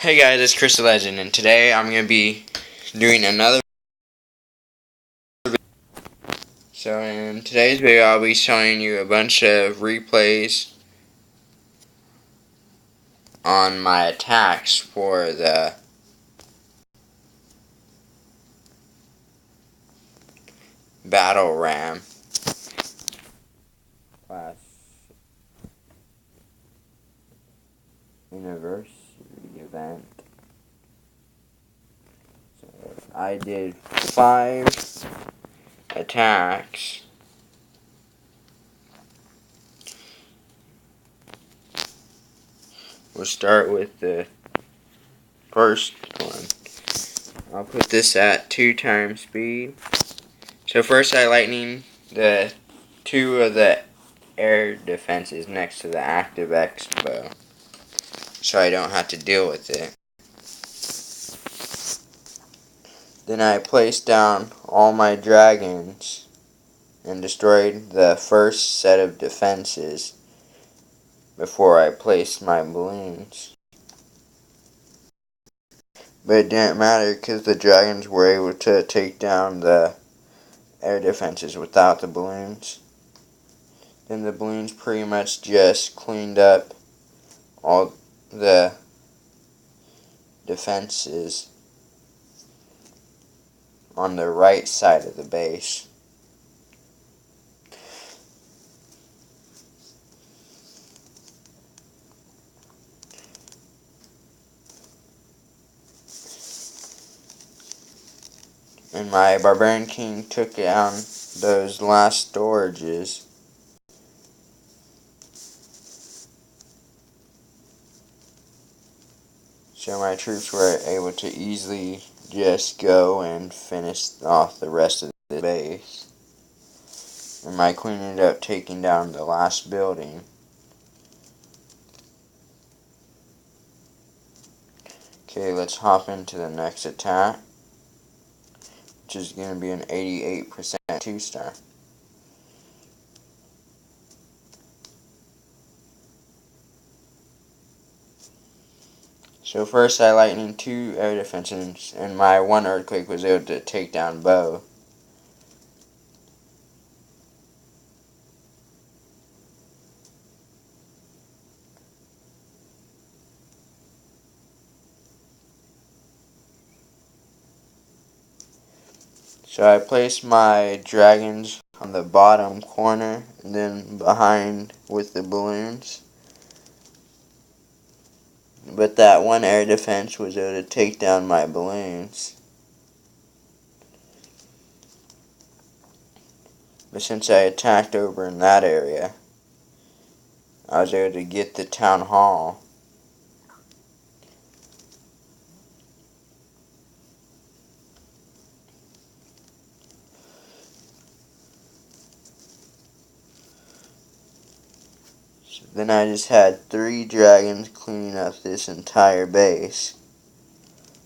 Hey guys, it's Chris the Legend, and today I'm going to be doing another. So in today's video I'll be showing you a bunch of replays on my attacks for the Battle Ram class anniversary event. So I did 5 attacks. We'll start with the first one. I'll put this at 2 times speed. So first I lightning the 2 of the air defenses next to the active expo, so I don't have to deal with it. Then I placed down all my dragons and destroyed the first set of defenses before I placed my balloons. But it didn't matter because the dragons were able to take down the air defenses without the balloons. Then the balloons pretty much just cleaned up all the defenses on the right side of the base. And my Barbarian King took down those last storages. So my troops were able to easily just go and finish off the rest of the base. And my queen ended up taking down the last building. Okay, let's hop into the next attack, which is going to be an 88% 2-star. So first I lightning 2 air defenses, and my 1 earthquake was able to take down both. So I placed my dragons on the bottom corner and then behind with the balloons. But that 1 air defense was able to take down my balloons. But since I attacked over in that area, I was able to get the town hall. So then I just had 3 dragons cleaning up this entire base.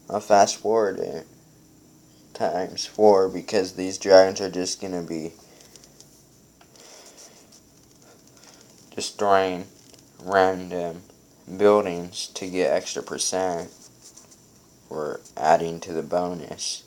I'll fast forward it times 4 because these dragons are just going to be destroying random buildings to get extra percent for adding to the bonus.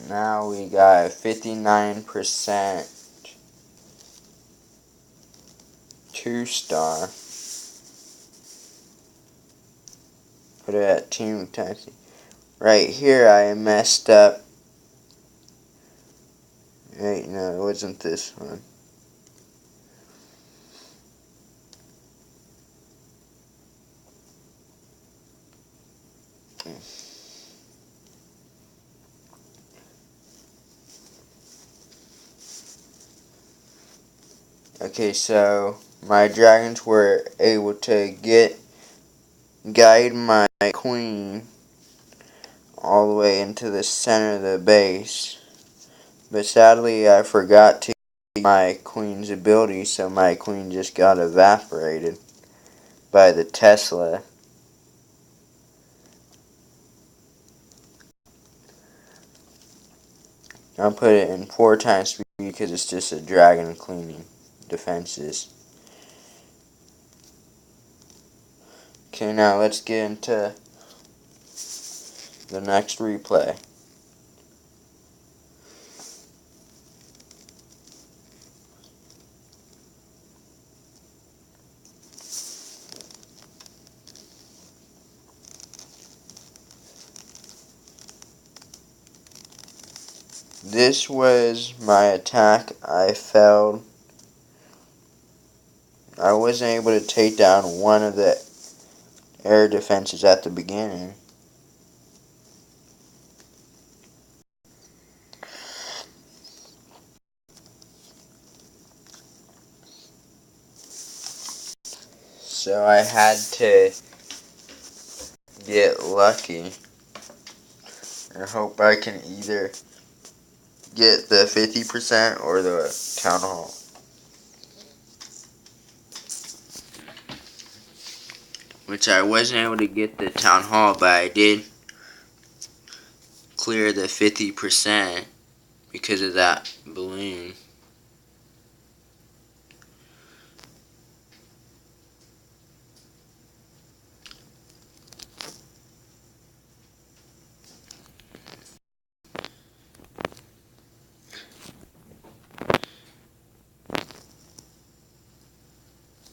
Now we got 59% 2-star. Put it at 2 times. Right here I messed up. Wait, no, it wasn't this one. Okay, so my dragons were able to guide my queen all the way into the center of the base. But sadly I forgot to use my queen's ability, so my queen just got evaporated. by the Tesla. I'll put it in 4 times speed because it's just a dragon cleaning defenses. Okay, now let's get into the next replay. This was my attack. I failed. I wasn't able to take down one of the air defenses at the beginning. So I had to get lucky and hope I can either get the 50% or the town hall. Which I wasn't able to get the town hall, but I did clear the 50% because of that balloon.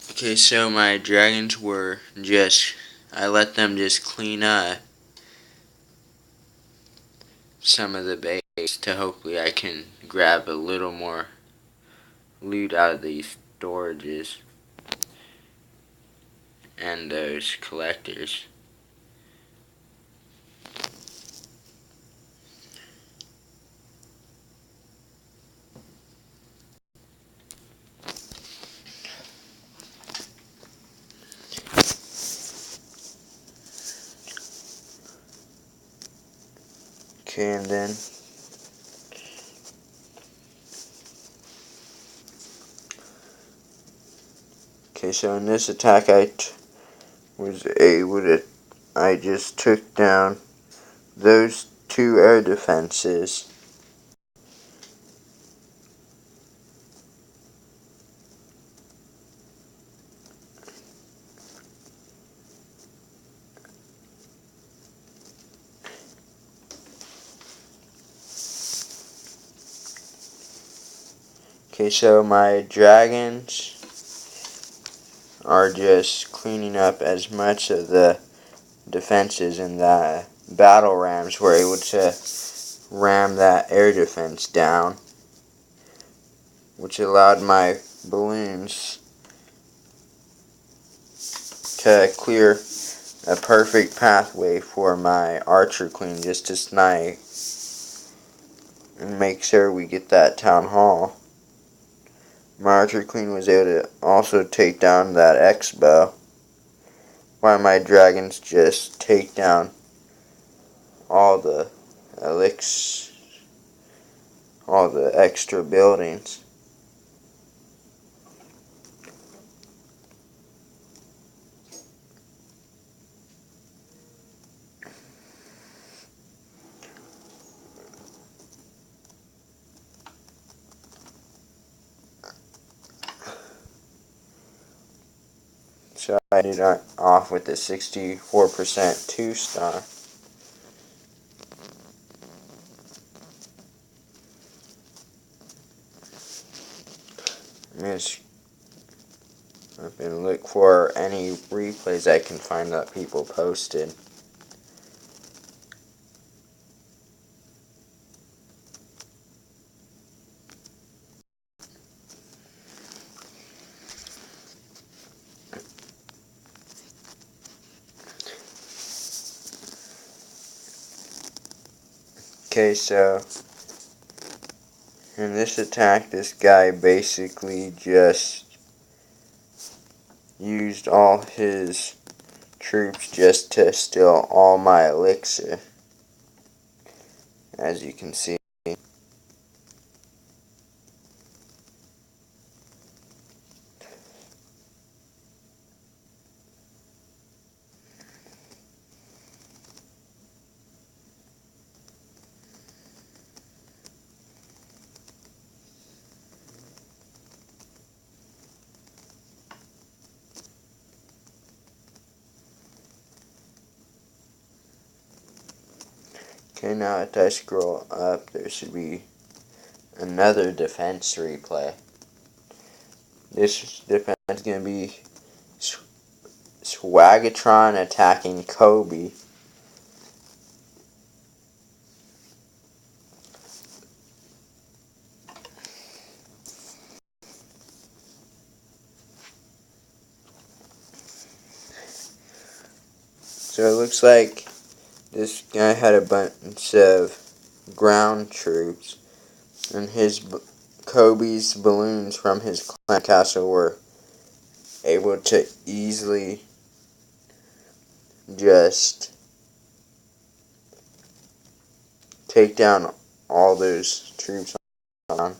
Okay, so my dragons were I let them just clean up some of the base to hopefully I can grab a little more loot out of these storages and those collectors. Okay, and then so in this attack I just took down those 2 air defenses. Okay, so my dragons are just cleaning up as much of the defenses, and the battle rams were able to ram that air defense down, which allowed my balloons to clear a perfect pathway for my archer queen just to snipe and make sure we get that town hall. My archer queen was able to also take down that X-bow, while my dragons just take down all the all the extra buildings. So I did off with the 64% 2-star. I'm going to look for any replays I can find that people posted. Okay, so in this attack, this guy basically just used all his troops just to steal all my elixir, as you can see. Okay, now if I scroll up, there should be another defense replay. This defense is going to be Swagatron attacking Kobe. So it looks like this guy had a bunch of ground troops, and Kobe's balloons from his clan castle were able to easily just take down all those troops on.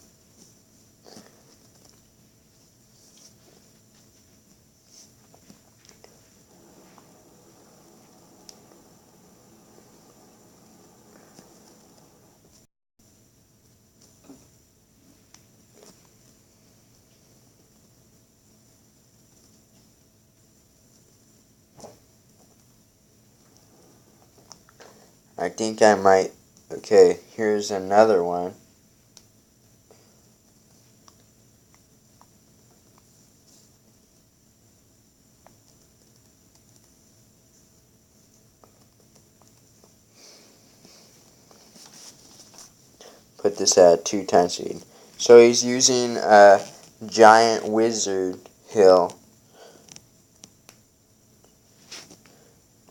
I think I might. Okay, here's another one. Put this at 2 times speed. So he's using a giant wizard hill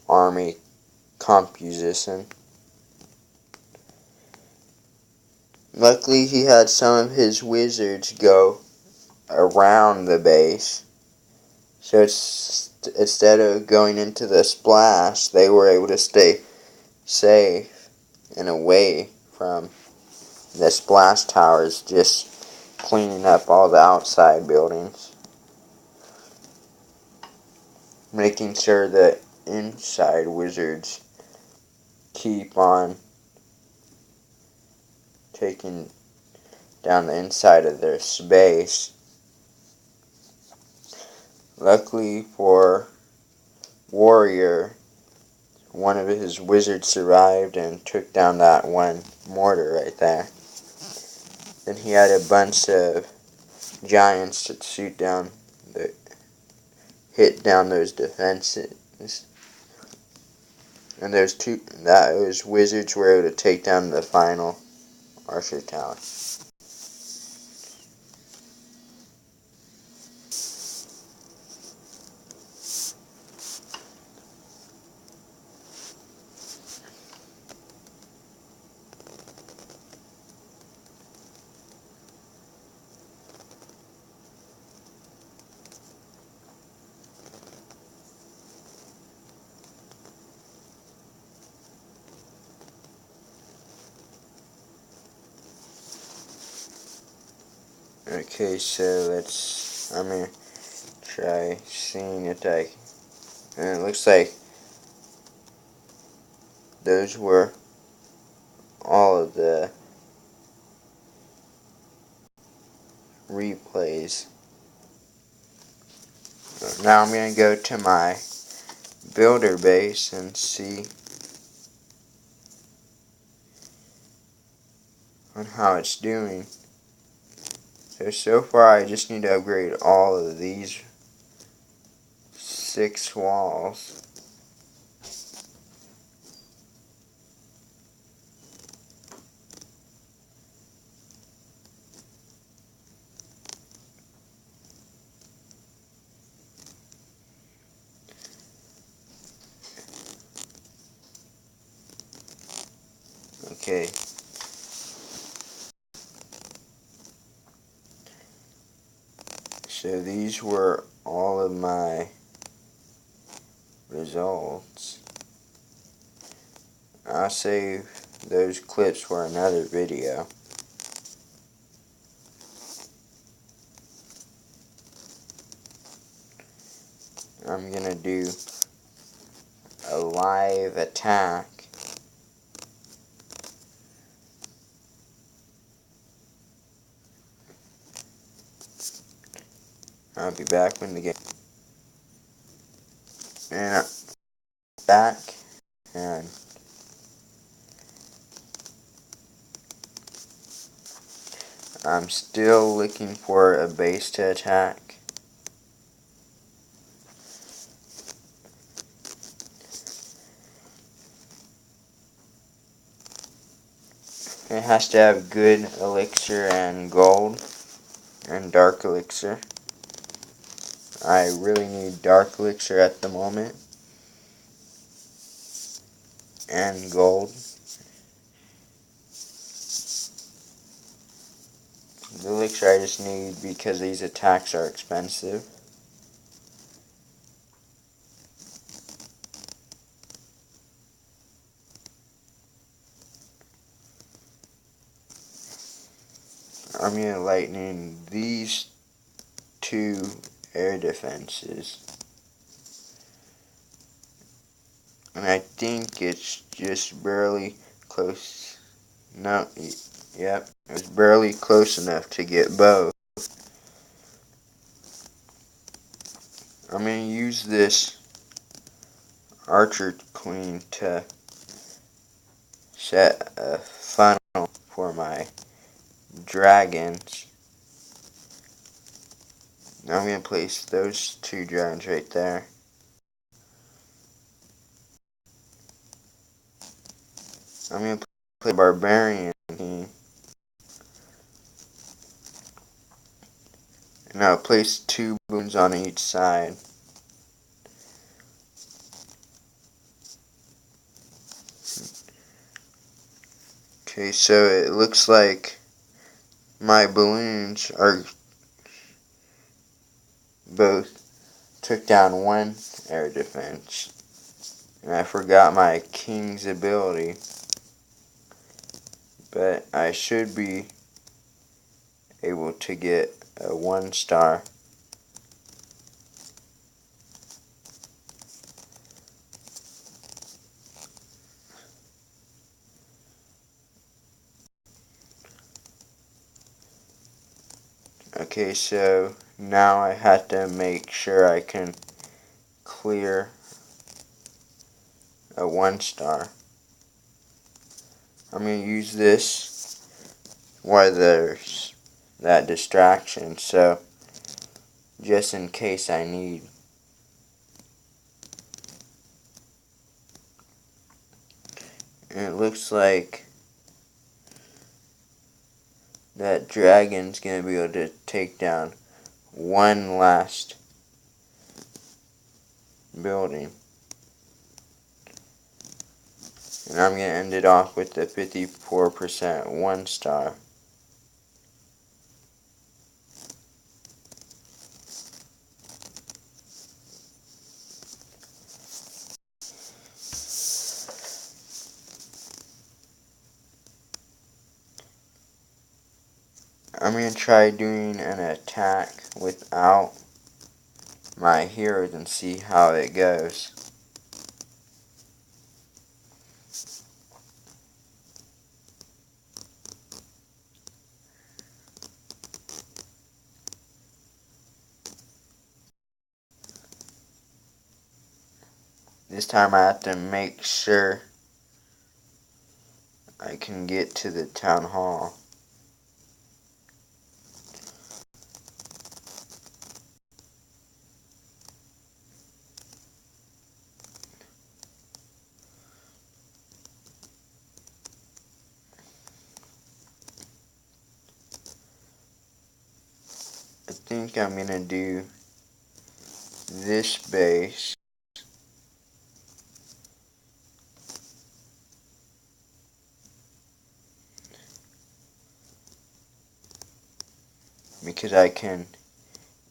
army composition. Luckily, he had some of his wizards go around the base. So instead of going into the splash, they were able to stay safe and away from the splash towers, just cleaning up all the outside buildings, making sure that inside wizards keep on taking down the inside of their space. Luckily for Warrior, one of his wizards survived and took down that one mortar right there. Then he had a bunch of giants to hit down those defenses. And those wizards were able to take down the final Archer Tower. Okay, so I'm gonna try seeing if and it looks like those were all of the replays. Now I'm gonna go to my builder base and see on how it's doing. So far I just need to upgrade all of these 6 walls. Okay. So these were all of my results. I'll save those clips for another video. I'm gonna do a live attack. I'll be back when the game. And I'm back, and I'm still looking for a base to attack. It has to have good elixir and gold and dark elixir. I really need dark elixir at the moment and gold. The elixir I just need because these attacks are expensive. I'm going to lightning these two air defenses. And I think it's just barely close. No, yep, it was barely close enough to get both. I'm going to use this Archer Queen to set a funnel for my dragons. Now I'm going to place those two dragons right there. I'm going to play Barbarian team. And I'll place two balloons on each side. Okay, so it looks like my balloons are both took down one air defense. And I forgot my king's ability. But I should be able to get a 1-star. Okay, so now I have to make sure I can clear a 1-star. I'm going to use this while there's that distraction, so just in case I need. And it looks like that dragon's going to be able to take down one last building. And I'm going to end it off with the 54% 1-star. I'm going to try doing an attack without my heroes and see how it goes. This time I have to make sure I can get to the town hall. I think I'm going to do this base. Because I can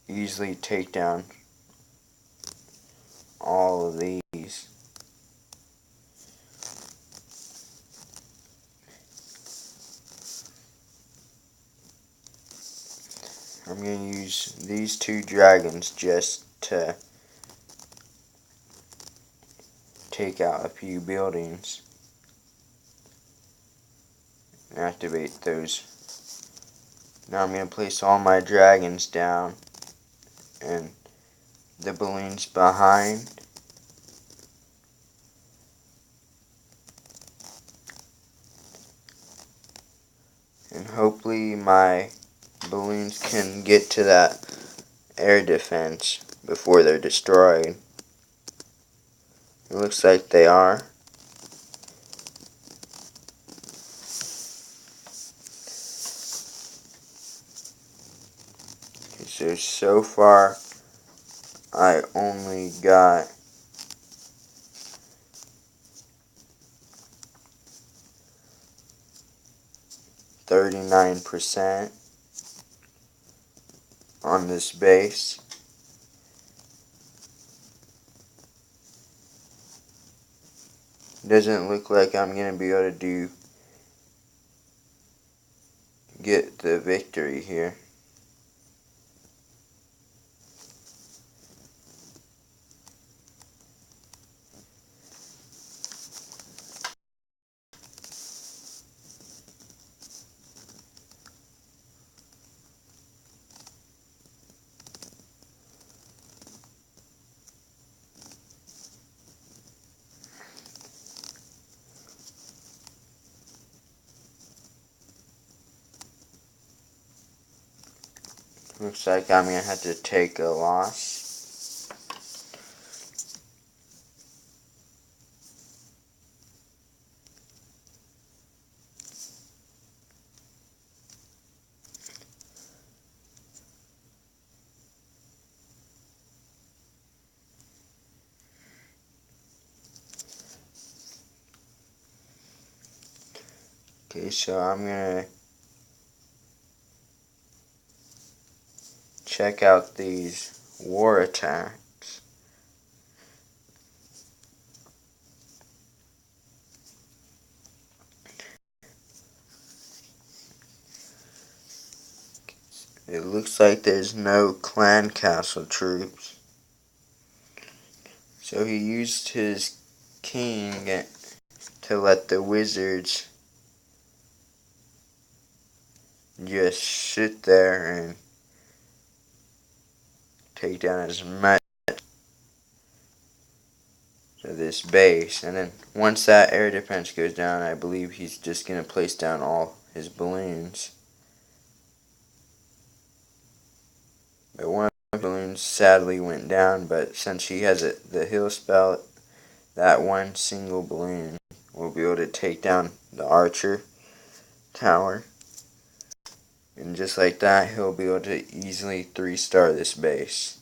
easily take down all of these. I'm going to use these two dragons just to take out a few buildings. And activate those. Now I'm going to place all my dragons down and the balloons behind. And hopefully my balloons can get to that air defense before they're destroyed. It looks like they are. Okay, so far I only got 39% on this base. Doesn't look like I'm gonna be able to get the victory here. Looks like I'm gonna have to take a loss. Okay, so I'm gonna check out these war attacks. It looks like there's no clan castle troops. So he used his king to let the wizards just sit there and take down as much of this base. And then once that air defense goes down, I believe he's just going to place down all his balloons. But one of the balloons sadly went down, but since he has the heal spell, that one single balloon will be able to take down the archer tower. And just like that, he'll be able to easily 3-star this base.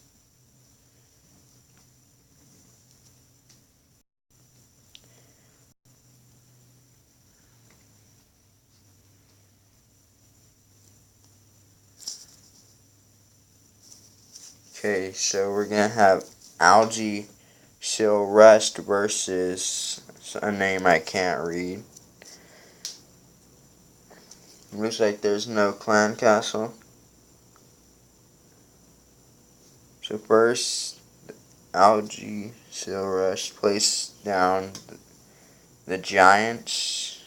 Okay, so we're going to have Algae Shill Rust versus a name I can't read. Looks like there's no clan castle. So first, Algae Shill Rust place down the giants,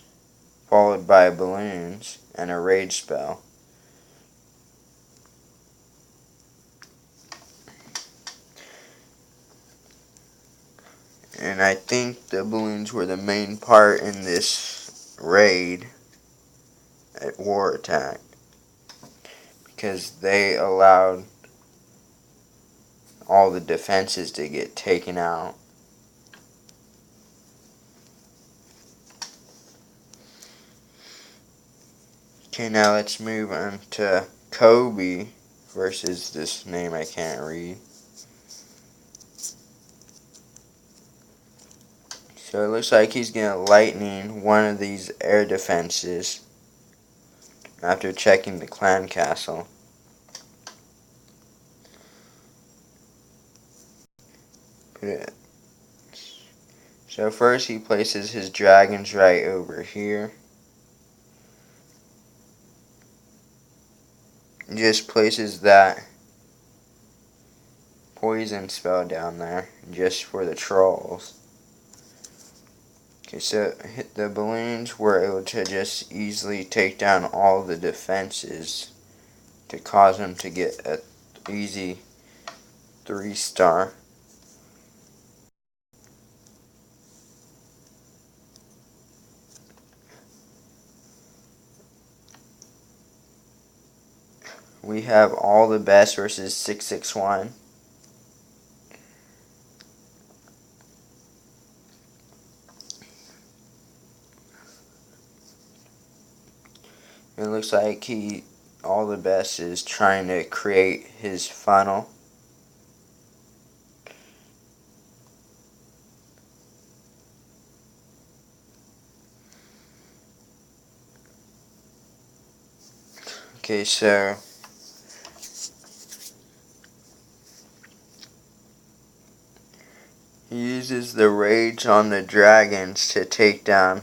followed by balloons and a rage spell. And I think the balloons were the main part in this raid at War Attack, because they allowed all the defenses to get taken out. Okay, now let's move on to Kobe versus this name I can't read. So it looks like he's going to lightning one of these air defenses after checking the clan castle. So first he places his dragons right over here. Just places that poison spell down there just for the trolls. Okay, so the balloons were able to just easily take down all the defenses to cause them to get an easy 3-star. we have All the Best versus 661. It looks like All the Best is trying to create his funnel. Okay, so he uses the rage on the dragons to take down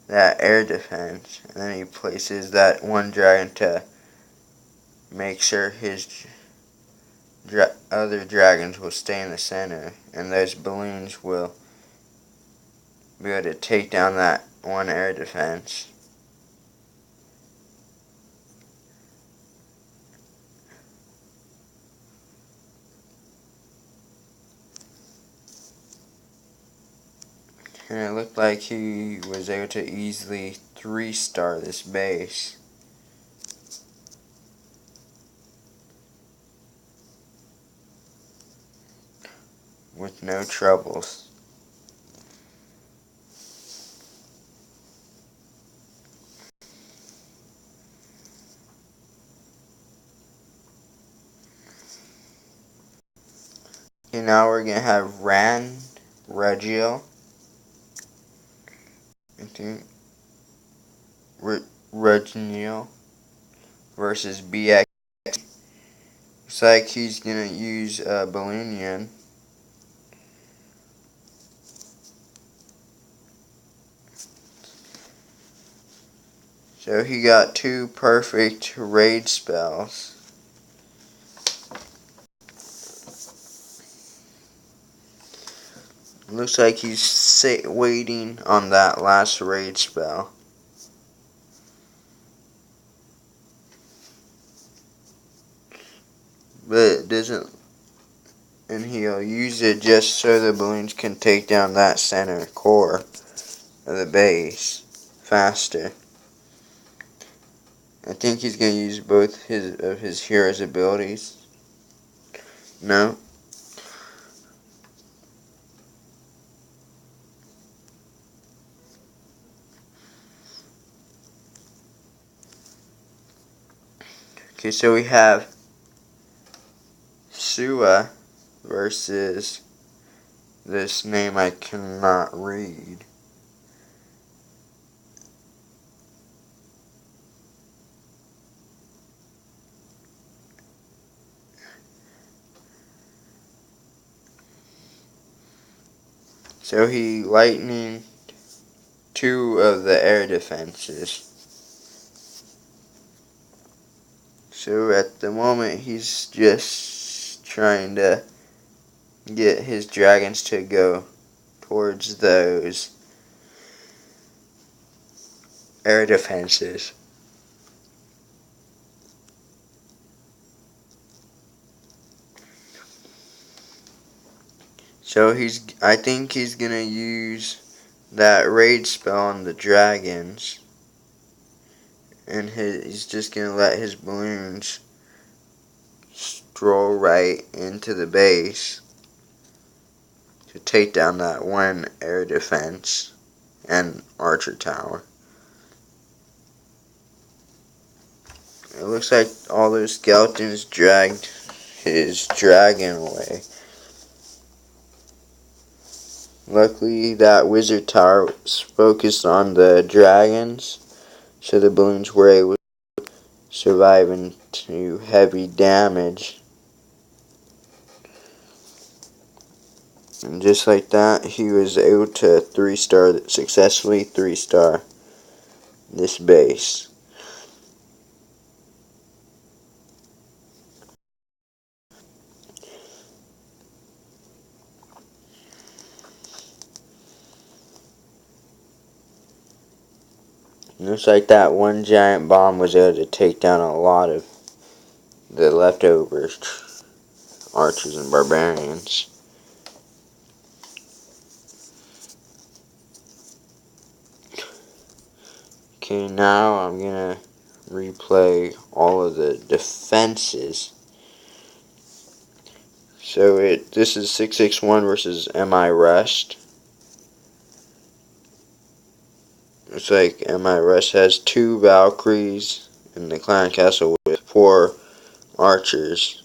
that air defense, and then he places that one dragon to make sure his other dragons will stay in the center, and those balloons will be able to take down that one air defense. And it looked like he was able to easily 3-star this base. With no troubles. Okay, now we're going to have Regio. I think Reginio versus BX. Looks like he's going to use Balloonian. So he got 2 perfect raid spells. Looks like he's waiting on that last raid spell. But it doesn't, and he'll use it just so the balloons can take down that center core of the base faster. I think he's going to use both of his hero's abilities. No. Okay, so we have Sua versus this name I cannot read. So he lightning 2 of the air defenses. So at the moment he's just trying to get his dragons to go towards those air defenses. So I think he's gonna use that raid spell on the dragons, and he's just gonna let his balloons stroll right into the base to take down that one air defense and archer tower. It looks like all those skeletons dragged his dragon away. Luckily, that wizard tower was focused on the dragons, so the balloons were able to survive into heavy damage. And just like that, he was able to successfully 3-star this base. Looks like that one giant bomb was able to take down a lot of the leftover archers and barbarians. Okay, now I'm gonna replay all of the defenses. So this is 661 versus MI Rest. Looks like MI Rest has 2 Valkyries in the clan castle with 4 archers.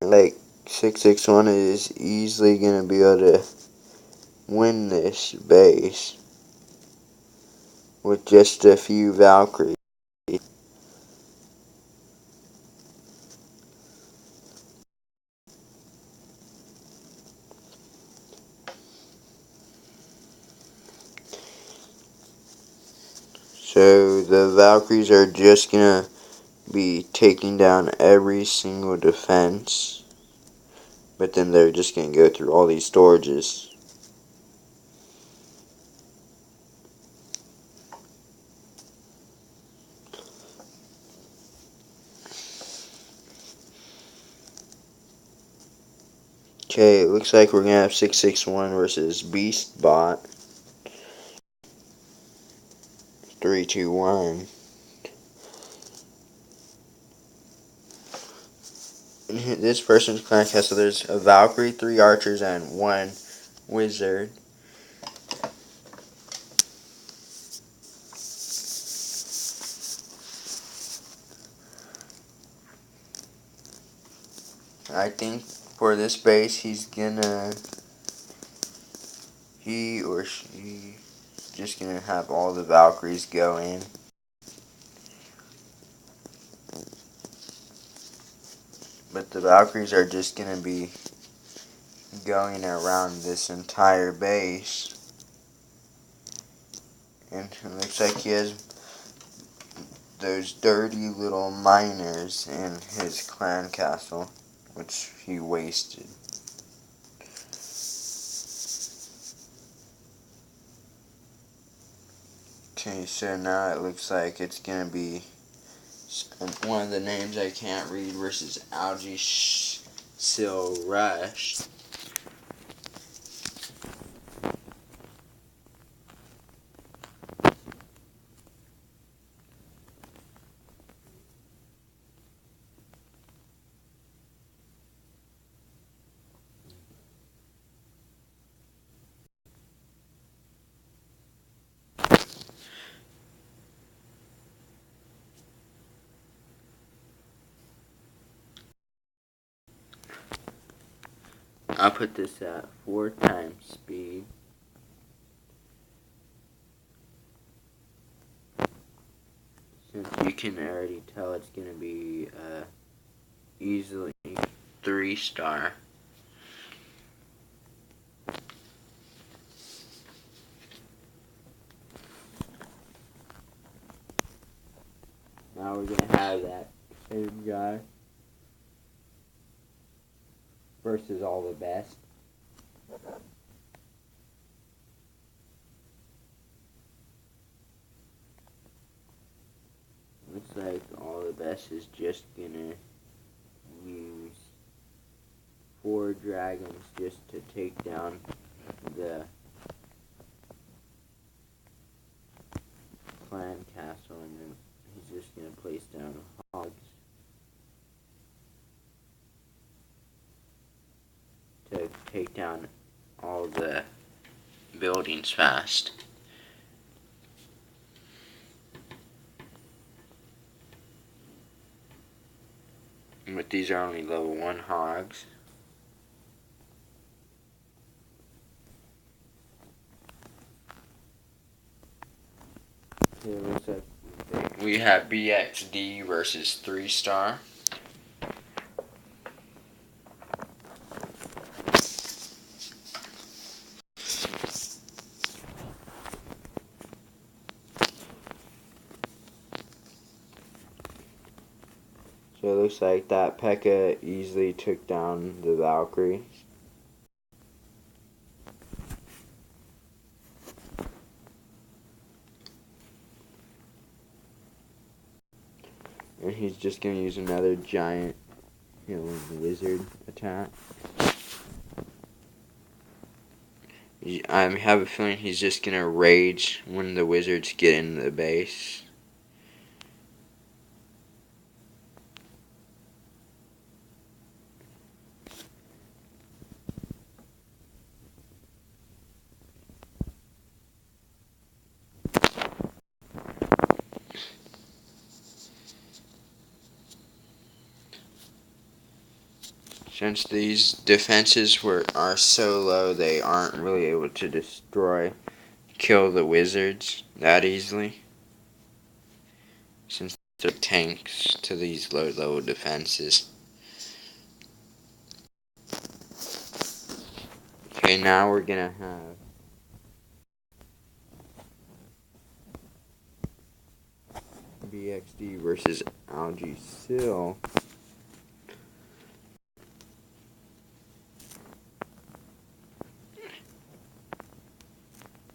Like 661 is easily gonna be able to win this base with just a few Valkyries. So the Valkyries are just gonna be taking down every single defense, but then they're just gonna go through all these storages. Okay, it looks like we're gonna have 661 versus Beast Bot. 3, 2, 1. In this person's clan castle, there's a Valkyrie, 3 archers, and 1 wizard. I think for this base, he or she just gonna have all the Valkyries go in. But the Valkyries are just gonna be going around this entire base. And it looks like he has those dirty little miners in his clan castle, which he wasted. Okay, so now it looks like it's gonna be one of the names I can't read versus Algae Sil Rush. I'll put this at 4 times speed. Since you can already tell it's going to be easily 3-star. Now we're going to have that same guy versus all the best. Looks like all the best is just gonna use 4 dragons just to take down the clan castle, and then he's just gonna place down hogs to take down all the buildings fast. But these are only level 1 hogs. Okay, looks like we have BXD versus 3-star. So it looks like that P.E.K.K.A easily took down the Valkyrie. And he's just going to use another giant wizard attack. I have a feeling he's just going to rage when the wizards get into the base. Since these defenses are so low, they aren't really able to kill the wizards that easily. Since they're tanks to these low level defenses. Okay, now we're gonna have BXD versus Algae-Sil.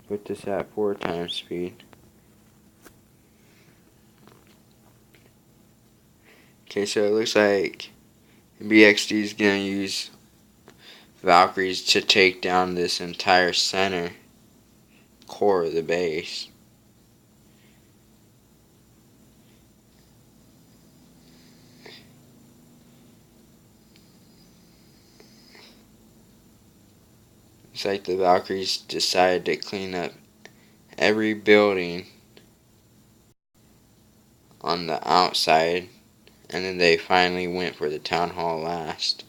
Put this at 4 times speed. Okay, so it looks like BXD is gonna use Valkyries to take down this entire center core of the base. It's like the Valkyries decided to clean up every building on the outside, and then they finally went for the town hall last.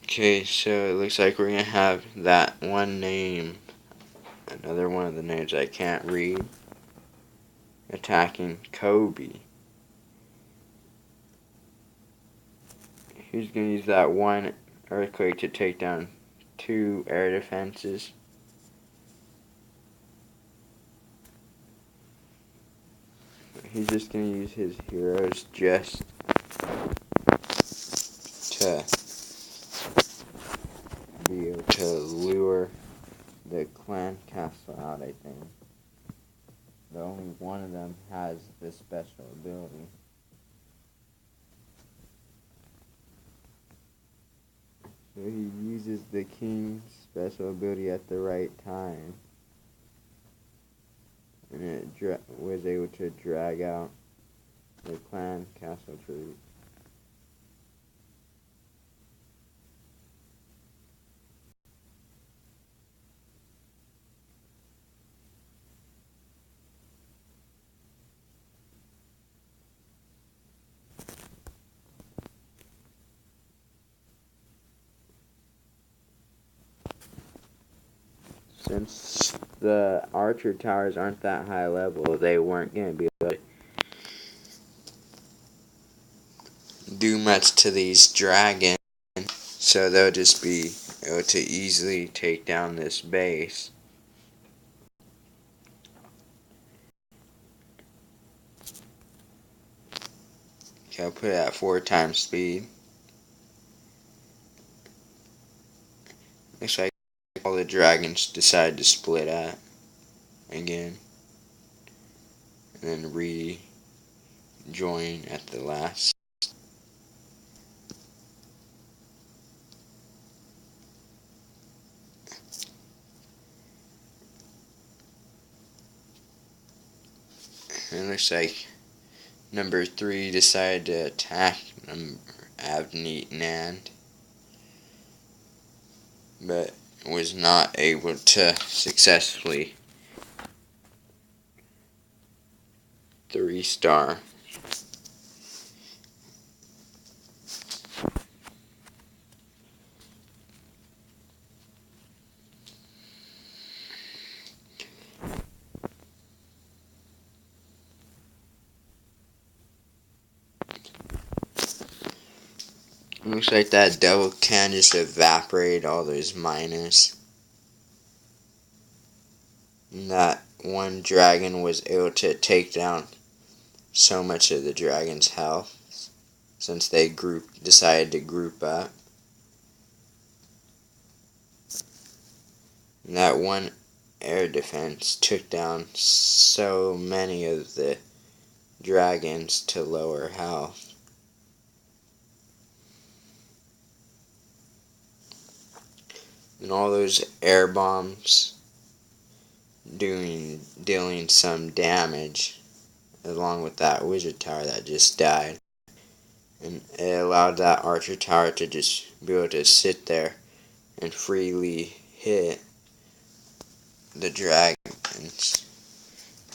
Okay, so it looks like we're gonna have that one name, another one of the names I can't read, attacking Kobe. He's gonna use that one earthquake to take down 2 air defenses. He's just gonna use his heroes just to be able to lure the clan castle out, I think. But only one of them has this special ability. So he uses the king's special ability at the right time. And it was able to drag out the clan castle troops. Since the archer towers aren't that high level, they weren't going to be able to do much to these dragons, so they'll just be able to easily take down this base. Okay, I'll put it at 4 times speed. Looks like all the dragons decide to split up again, and then rejoin at the last. And it looks like number 3 decided to attack Avneet Nand, but was not able to successfully 3-star. Looks like that devil can just evaporate all those miners. And that one dragon was able to take down so much of the dragon's health since they decided to group up. And that one air defense took down so many of the dragons to lower health. And all those air bombs dealing some damage, along with that wizard tower that just died. And it allowed that archer tower to just be able to sit there and freely hit the dragons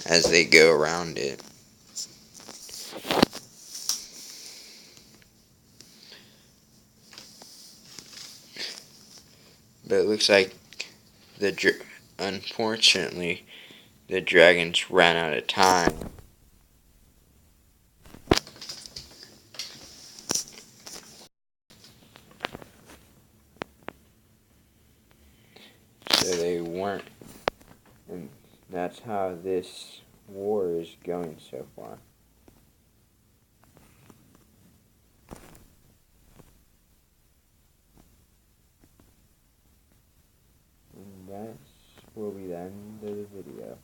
as they go around it. But it looks like unfortunately the dragons ran out of time. So they weren't, and that's how this war is going so far. And that will be the end of the video.